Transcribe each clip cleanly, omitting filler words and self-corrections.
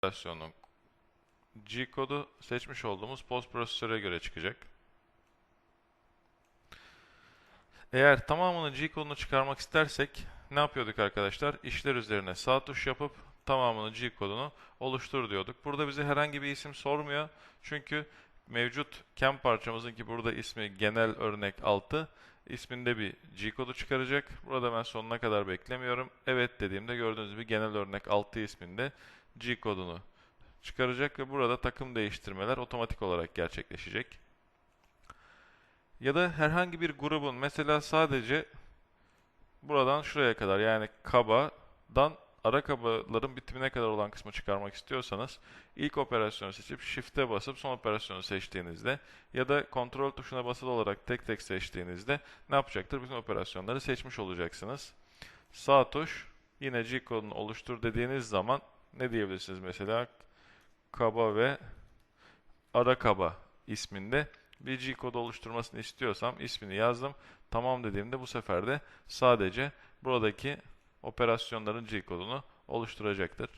operasyonun G kodu seçmiş olduğumuz post prosesöre göre çıkacak. Eğer tamamının G kodunu çıkarmak istersek ne yapıyorduk arkadaşlar? İşler üzerine sağ tuş yapıp tamamının G kodunu oluştur diyorduk. Burada bize herhangi bir isim sormuyor. Çünkü mevcut CAM parçamızın ki burada ismi genel örnek 6 isminde bir G kodu çıkaracak. Burada ben sonuna kadar beklemiyorum. Evet dediğimde gördüğünüz gibi genel örnek 6 isminde G kodunu çıkaracak ve burada takım değiştirmeler otomatik olarak gerçekleşecek. Ya da herhangi bir grubun mesela sadece buradan şuraya kadar yani kabadan ara kabaların bitimine kadar olan kısmı çıkarmak istiyorsanız ilk operasyonu seçip Shift'e basıp son operasyonu seçtiğinizde ya da kontrol tuşuna basılı olarak tek tek seçtiğinizde ne yapacaktır? Bütün operasyonları seçmiş olacaksınız. Sağ tuş yine G kodunu oluştur dediğiniz zaman ne diyebilirsiniz mesela? Kaba ve ara kaba isminde bir G kodu oluşturmasını istiyorsam ismini yazdım. Tamam dediğimde bu sefer de sadece buradaki operasyonların G kodunu oluşturacaktır.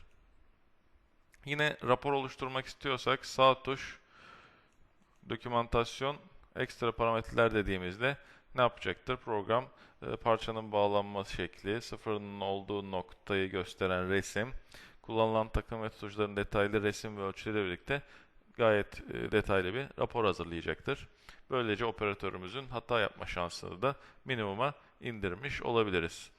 Yine rapor oluşturmak istiyorsak sağ tuş dokümantasyon ekstra parametreler dediğimizde ne yapacaktır? Program parçanın bağlanma şekli, sıfırının olduğu noktayı gösteren resim, kullanılan takım ve tutucuların detaylı resim ve ölçüleriyle birlikte gayet detaylı bir rapor hazırlayacaktır. Böylece operatörümüzün hata yapma şansını da minimuma indirmiş olabiliriz.